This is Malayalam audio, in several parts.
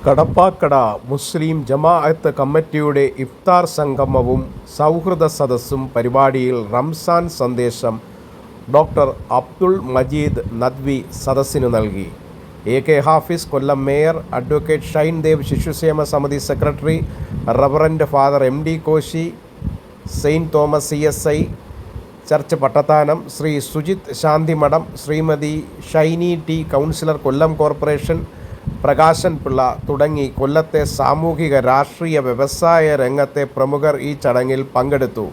കടപ്പാക്കട മുസ്ലിം ജമാഅത്ത് കമ്മിറ്റിയുടെ ഇഫ്താർ സംഗമവും സൗഹൃദ സദസ്സും പരിപാടിയിൽ റംസാൻ സന്ദേശം ഡോക്ടർ അബ്ദുൾ മജീദ് നദ്വി സദസ്സിന് നൽകി. A K Hafiz Kollam mayor, advocate Shine Dev ശിശുക്ഷേമ സമിതി secretary, reverend father M D Koshy, saint Thomas CSI church Pattathanam, Shri Sujith Shanthimadom, Shrimati Shiny T councillor Kollam corporation, Prakashan Pillai തുടങ്ങി കൊല്ലത്തെ സാമൂഹിക രാഷ്ട്രീയ വ്യവസായ രംഗത്തെ പ്രമുഖർ ഈ ചടങ്ങിൽ പങ്കെടുത്തു.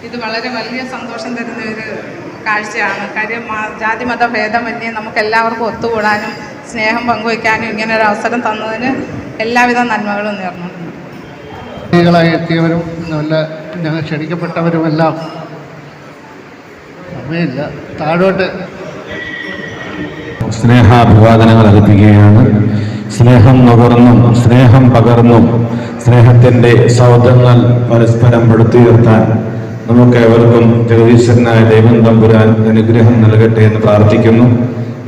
ഇത് വളരെ വലിയ സന്തോഷം തരുന്ന ഒരു കാഴ്ചയാണ്. കാര്യം ജാതി മതഭേദമന്യേ നമുക്ക് എല്ലാവർക്കും ഒത്തുകൂടാനും സ്നേഹം പങ്കുവയ്ക്കാനും ഇങ്ങനെ ഒരു അവസരം തന്നതിന് എല്ലാവിധ നന്മകളും നേർന്നുണ്ട്. എത്തിയവരും ഞങ്ങൾ ക്ഷണിക്കപ്പെട്ടവരുമെല്ലാം സമയമില്ല, താഴോട്ട് സ്നേഹാഭിവാദനങ്ങൾ അർപ്പിക്കുകയാണ്. സ്നേഹം നുകർന്നും സ്നേഹം പകർന്നും സ്നേഹത്തിൻ്റെ സൗധങ്ങൾ പരസ്പരം പടുത്തുയർത്താൻ നമുക്ക് ഏവർക്കും ജഗദീശ്വരനായ ദൈവം തമ്പുരാൻ അനുഗ്രഹം നൽകട്ടെ എന്ന് പ്രാർത്ഥിക്കുന്നു.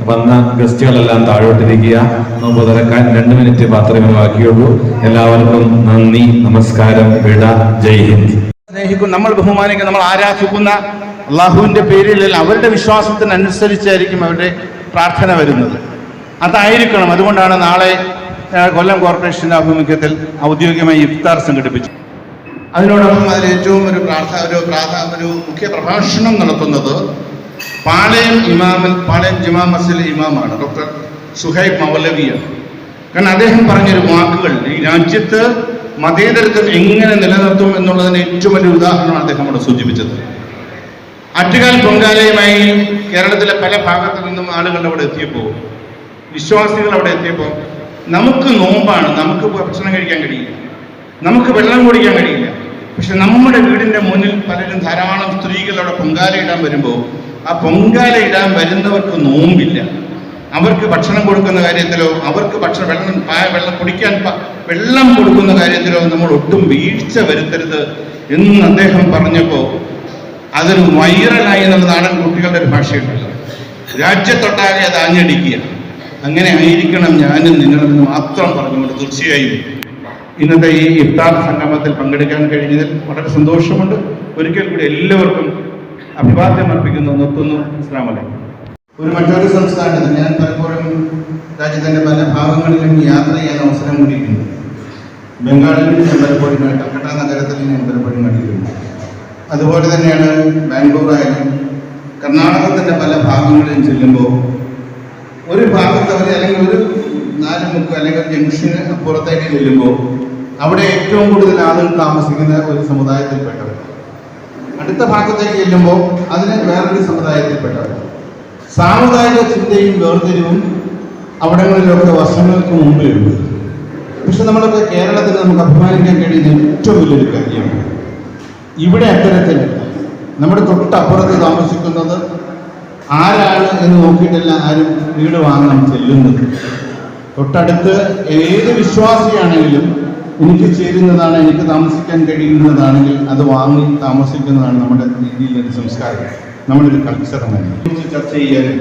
വന്ന ഗസ്റ്റുകളെല്ലാം താഴോട്ടിരിക്കുക. നോമ്പ് തുറക്കാൻ 2 മിനിറ്റ് മാത്രമേ ബാക്കിയുള്ളൂ. എല്ലാവർക്കും നന്ദി, നമസ്കാരം, വിട, ജയ് ഹിന്ദ്. സ്നേഹിക്കും, നമ്മൾ ബഹുമാനിക്കും, നമ്മൾ ആരാധിക്കുന്ന അള്ളാഹുവിൻ്റെ പേരിൽ അവരുടെ വിശ്വാസത്തിനനുസരിച്ചായിരിക്കും അവരുടെ പ്രാർത്ഥന വരുന്നത്. അതായിരിക്കണം. അതുകൊണ്ടാണ് നാളെ കൊല്ലം കോർപ്പറേഷൻ്റെ ആഭിമുഖ്യത്തിൽ ഔദ്യോഗികമായി ഇഫ്താർ സംഘടിപ്പിച്ചു. അതിനോടൊപ്പം അതിൽ ഏറ്റവും ഒരു മുഖ്യ പ്രഭാഷണം നടത്തുന്നത് പാളയം ജമാ മസ്ജിദ് ഇമാമാണ്, ഡോക്ടർ സുഹൈബ് മൗലവിയാണ്. കാരണം അദ്ദേഹം പറഞ്ഞൊരു വാക്കുകൾ ഈ രാജ്യത്ത് മതേതരത്വം എങ്ങനെ നിലനിർത്തും എന്നുള്ളതിന് ഏറ്റവും വലിയ ഉദാഹരണമാണ് അദ്ദേഹം അവിടെ സൂചിപ്പിച്ചത്. ആറ്റുകാൽ പൊങ്കാലയുമായി കേരളത്തിലെ പല ഭാഗത്തു നിന്നും ആളുകൾ അവിടെ എത്തിയപ്പോൾ, വിശ്വാസികൾ അവിടെ എത്തിയപ്പോൾ, നമുക്ക് നോമ്പാണ്, നമുക്ക് ഭക്ഷണം കഴിക്കാൻ കഴിയില്ല, നമുക്ക് വെള്ളം കുടിക്കാൻ കഴിയില്ല. പക്ഷെ നമ്മുടെ വീടിൻ്റെ മുന്നിൽ പലരും ധാരാളം സ്ത്രീകൾ അവിടെ പൊങ്കാല ഇടാൻ വരുമ്പോൾ ആ പൊങ്കാല ഇടാൻ വരുന്നവർക്ക് നോമ്പില്ല. അവർക്ക് ഭക്ഷണം കൊടുക്കുന്ന കാര്യത്തിലോ അവർക്ക് വെള്ളം കുടിക്കാൻ വെള്ളം കൊടുക്കുന്ന കാര്യത്തിലോ നമ്മൾ ഒട്ടും വീഴ്ച വരുത്തരുത് എന്ന് അദ്ദേഹം പറഞ്ഞപ്പോൾ അതൊരു വൈറലായി എന്നുള്ള നാടൻ കുട്ടികളുടെ ഒരു ഭാഷയുണ്ടല്ലോ, രാജ്യത്തൊട്ടാകെ അത് ആഞ്ഞടിക്കുക. അങ്ങനെ ആയിരിക്കണം ഞാനും നിങ്ങളെന്ന് മാത്രം പറഞ്ഞുകൊണ്ട് തീർച്ചയായും ഇന്നത്തെ ഈ ഇഫ്താർ സംഗമത്തിൽ പങ്കെടുക്കാൻ കഴിഞ്ഞതിൽ വളരെ സന്തോഷമുണ്ട്. ഒരിക്കൽ കൂടി എല്ലാവർക്കും അഭിവാദ്യം അർപ്പിക്കുന്നു, നിർത്തുന്നു. അസ്സലാമു അലൈക്കും. മറ്റൊരു സംസ്ഥാനത്ത് ഞാൻ പലപ്പോഴും രാജ്യത്തിൻ്റെ പല ഭാഗങ്ങളിലും യാത്ര ചെയ്യാൻ അവസരം കൂടിയിട്ടുണ്ട്. ബംഗാളിലും ഞാൻ പലപ്പോഴും കൽക്കട്ട നഗരത്തിൽ ഞാൻ പലപ്പോഴും കണ്ടിട്ടുണ്ട്. അതുപോലെ തന്നെയാണ് ബാംഗ്ലൂരായാലും കർണാടകത്തിൻ്റെ പല ഭാഗങ്ങളിലും ചെല്ലുമ്പോൾ ഒരു ഭാഗത്ത് അവർ അല്ലെങ്കിൽ ഒരു 4 മുക്ക് അല്ലെങ്കിൽ ഒരു ജംഗ്ഷന് പുറത്തേക്ക് ചെല്ലുമ്പോൾ അവിടെ ഏറ്റവും കൂടുതൽ ആളുകൾ താമസിക്കുന്ന ഒരു സമുദായത്തിൽപ്പെട്ടവർ, അടുത്ത ഭാഗത്തേക്ക് ചെല്ലുമ്പോൾ അതിന് വേറൊരു സമുദായത്തിൽപ്പെട്ടവർ. സാമുദായിക ചിന്തയും വേർതിരിവും അവിടങ്ങളിലൊക്കെ വർഷങ്ങൾക്ക് മുമ്പിലുണ്ട്. പക്ഷെ നമ്മളൊക്കെ കേരളത്തിൽ നമുക്ക് അഭിമാനിക്കാൻ കഴിയുന്ന ഏറ്റവും വലിയൊരു കാര്യമാണ് ഇവിടെ അത്തരത്തിലല്ല. നമ്മുടെ തൊട്ടപ്പുറത്ത് താമസിക്കുന്നത് ആരാണ് എന്ന് നോക്കിയിട്ടല്ല ആരും വീട് വാങ്ങാൻ ചെല്ലുന്നത്. തൊട്ടടുത്ത് ഏത് വിശ്വാസിയാണെങ്കിലും എനിക്ക് ചേരുന്നതാണ്, എനിക്ക് താമസിക്കാൻ കഴിയുന്നതാണെങ്കിൽ അത് വാങ്ങി താമസിക്കുന്നതാണ് നമ്മുടെ രീതിയിലൊരു സംസ്കാരം, നമ്മുടെ ഒരു കൾച്ചറാണ്. ചർച്ച ചെയ്യാനും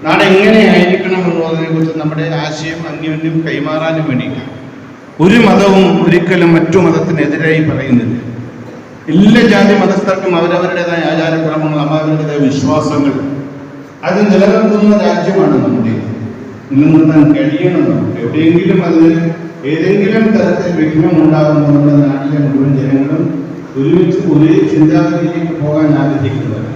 നാട് എങ്ങനെയായിരിക്കണം എന്നുള്ളതിനെക്കുറിച്ച് നമ്മുടെ ആശയം അന്യോന്യം കൈമാറാനും വേണ്ടിയിട്ടാണ്. ഒരു മതവും ഒരിക്കലും മറ്റു മതത്തിനെതിരായി പറയുന്നില്ല. എല്ലാ ജാതി മതസ്ഥർക്കും അവരവരുടേതായ ആചാരക്രമങ്ങൾ, അവരവരുടേതായ വിശ്വാസങ്ങൾ, അത് നിലനിർത്തുന്ന രാജ്യമാണ് നമ്മുടെ. നിലനിർത്താൻ കഴിയണം. എവിടെയെങ്കിലും അതിന് ഏതെങ്കിലും തരത്തിൽ വിഘ്നം ഉണ്ടാകുമ്പോൾ നമ്മുടെ നാട്ടിലെ മുഴുവൻ ജനങ്ങളും ഒരുമിച്ച് ഒരേ ചിന്താഗതിയിലേക്ക് പോകാൻ ആഗ്രഹിക്കുന്നത്.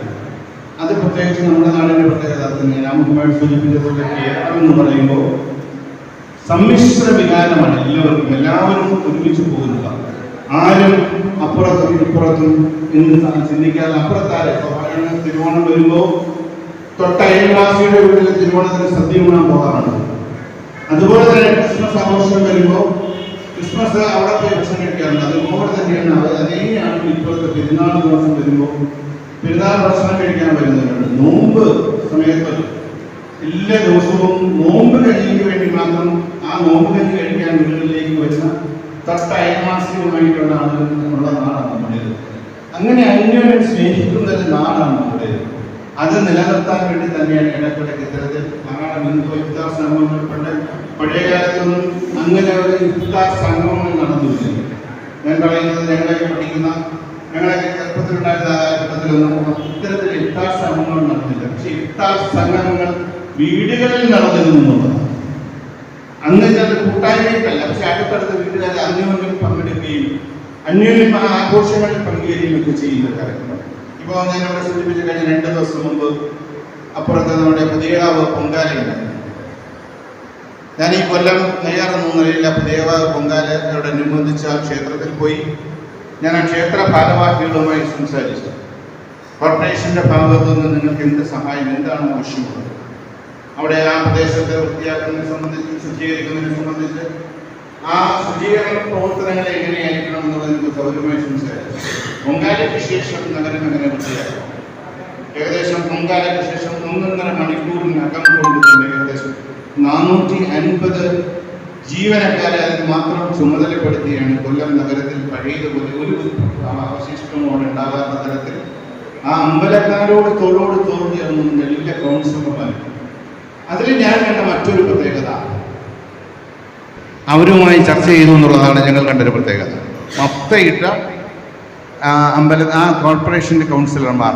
അത് പ്രത്യേകിച്ച് നമ്മുടെ നാടിൻ്റെ പ്രത്യേകത തന്നെ രാമകുമാർ സൂചിപ്പിച്ചതുപോലെ കേരളം എന്ന് പറയുമ്പോൾ സമ്മിശ്ര വികാരമാണ്. എല്ലാവരും ഒരുമിച്ച് പോകുന്നതാണ്. ആരും അപ്പുറത്തും ഇപ്പുറത്തും എന്ന് ചിന്തിക്കാതെ അപ്പുറത്താരെ തിരുവോണം വരുമ്പോൾ തൊട്ട അയൽവാസിയുടെ വീട്ടിൽ തിരുവോണത്തിന് സദ്യ ഉണ്ണാൻ പോകാറുണ്ട്. അതുപോലെ തന്നെ ക്രിസ്മസ് ആഘോഷം വരുമ്പോൾ ക്രിസ്മസ് അവിടെ പോയി ഭക്ഷണം കഴിക്കാറുണ്ട്. അതുപോലെ തന്നെയാണ് അതേയാണ് ഇപ്പോഴത്തെ പെരുന്നാൾ ദിവസം വരുമ്പോൾ പെരുന്നാൾ ഭക്ഷണം കഴിക്കാൻ വരുന്നവരുണ്ട്. നോമ്പ് സമയത്ത് എല്ലാ ദിവസവും നോമ്പ് കഞ്ഞിക്ക് വേണ്ടി മാത്രം ആ നോമ്പ് കഞ്ഞി കഴിക്കാൻ വീടുകളിലേക്ക് വരുന്ന തൊട്ട അയൽവാസികളുമായിട്ടുള്ള ആളുകളുള്ള നാടാണ് നമ്മുടേത്. അങ്ങനെ അന്യോന്യം സ്നേഹിക്കുന്ന ഒരു നാടാണ് നമ്മുടേത്. അത് നിലനിർത്താൻ വേണ്ടി തന്നെയാണ് ഇടയ്ക്കിടയ്ക്ക് ഇത്തരത്തിൽ ഇഫ്താർ സംഗമങ്ങൾ പഴയ കാലത്തൊന്നും അങ്ങനെ ഒരു ഇഫ്താർ സംഗമങ്ങൾ നടന്നില്ല. ഞാൻ പറയുന്നത് ഞങ്ങളൊക്കെ പഠിക്കുന്ന ഞങ്ങളൊക്കെ ചെറുപ്പത്തിലുണ്ടായിരുന്ന കാലഘട്ടത്തിലൊന്നും ഇത്തരത്തിൽ ഇഫ്താർ സംഗമങ്ങൾ നടന്നില്ല. പക്ഷെ ഇഫ്താർ സംഗമങ്ങൾ വീടുകളിൽ നടന്നിരുന്നുള്ളതാണ്. അന്ന് ചില കൂട്ടായ്മയ്ക്കല്ല, പക്ഷെ അടുത്തടുത്ത വീട്ടുകാരെ അന്യോന്യം പങ്കെടുക്കുകയും അന്യോന്യം ആഘോഷങ്ങളിൽ പങ്കുവരികയും ഒക്കെ ചെയ്യുന്ന കാര്യങ്ങൾ. ഇപ്പോൾ ഞാൻ ഇവിടെ സൂചിപ്പിച്ച കഴിഞ്ഞ 2 ദിവസം മുമ്പ് അപ്പുറത്ത് നമ്മുടെ പുതിയകാവ് പൊങ്കാലയുണ്ടായിരുന്നു. ഞാൻ ഈ കൊല്ലം നെയ്യാറൊന്നും നിലയില്ല പുതിയകാവ് പൊങ്കാലയോടനുബന്ധിച്ച് ആ ക്ഷേത്രത്തിൽ പോയി ഞാൻ ആ ക്ഷേത്ര ഭാരവാഹികളുമായി സംസാരിച്ചു. കോർപ്പറേഷൻ്റെ ഭാഗത്തു നിന്ന് നിങ്ങൾക്ക് എന്ത് സഹായം, എന്താണ് ആവശ്യമുള്ളത്, അവിടെ ആ പ്രദേശത്തെ വൃത്തിയാക്കുന്നതിനെ സംബന്ധിച്ച് ശുചീകരിക്കുന്നതിനെ സംബന്ധിച്ച് ആ ശുചീകരണ പ്രവർത്തനങ്ങൾ എങ്ങനെയായിരിക്കണം എന്നുള്ളതിന് ഗൗരവമായി സംസാരിച്ചു. പൊങ്കാലയ്ക്ക് ശേഷം നഗരം എങ്ങനെ വൃത്തിയാക്കണം, ഏകദേശം പൊങ്കാലയ്ക്ക് ശേഷം 1.5 മണിക്കൂറിനകം കൊണ്ട് തന്നെ ഏകദേശം 450 ജീവനക്കാരെ അതിന് മാത്രം ചുമതലപ്പെടുത്തിയാണ് കൊല്ലം നഗരത്തിൽ പഴയതുപോലെ ഒരു അവശിഷ്ടമോട് ഉണ്ടാകാത്ത തരത്തിൽ ആ അമ്പലക്കാരോട് തോളോട് തോൾ ചേർന്ന് വലിയ കൗൺസിലർമാർ. അതിൽ ഞാൻ കണ്ട മറ്റൊരു പ്രത്യേകത, അവരുമായി ചർച്ച ചെയ്തു എന്നുള്ളതാണ് ഞങ്ങൾ കണ്ടൊരു പ്രത്യേകത. മൊത്തയിട്ട ആ കോർപ്പറേഷൻ്റെ കൗൺസിലർമാർ,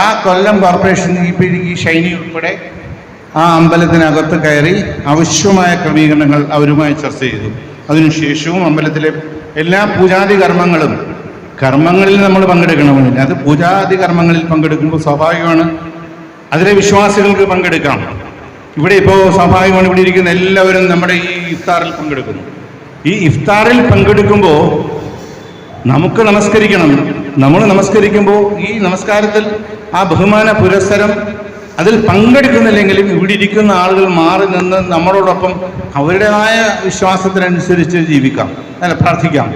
ആ കൊല്ലം കോർപ്പറേഷൻ ഈ ഷൈനി ഉൾപ്പെടെ ആ അമ്പലത്തിനകത്ത് കയറി ആവശ്യമായ ക്രമീകരണങ്ങൾ അവരുമായി ചർച്ച ചെയ്തു. അതിനുശേഷവും അമ്പലത്തിലെ എല്ലാ പൂജാതി കർമ്മങ്ങളിൽ നമ്മൾ പങ്കെടുക്കണമെന്നില്ല. അത് പൂജാതി കർമ്മങ്ങളിൽ പങ്കെടുക്കുമ്പോൾ സ്വാഭാവികമാണ് അതിലെ വിശ്വാസികൾക്ക് പങ്കെടുക്കാം. ഇവിടെ ഇപ്പോൾ സ്വാഭാവികമാണ് ഇവിടെ ഇരിക്കുന്ന എല്ലാവരും നമ്മുടെ ഈ ഇഫ്താറിൽ പങ്കെടുക്കുന്നു. ഈ ഇഫ്താറിൽ പങ്കെടുക്കുമ്പോൾ നമുക്ക് നമസ്കരിക്കണം. നമ്മൾ നമസ്കരിക്കുമ്പോൾ ഈ നമസ്കാരത്തിൽ ആ ബഹുമാന പുരസ്സരം അതിൽ പങ്കെടുക്കുന്നില്ലെങ്കിലും ഇവിടെ ഇരിക്കുന്ന ആളുകൾ മാറി നിന്ന് നമ്മളോടൊപ്പം അവരുടേതായ വിശ്വാസത്തിനനുസരിച്ച് ജീവിക്കാം, പ്രാർത്ഥിക്കാം.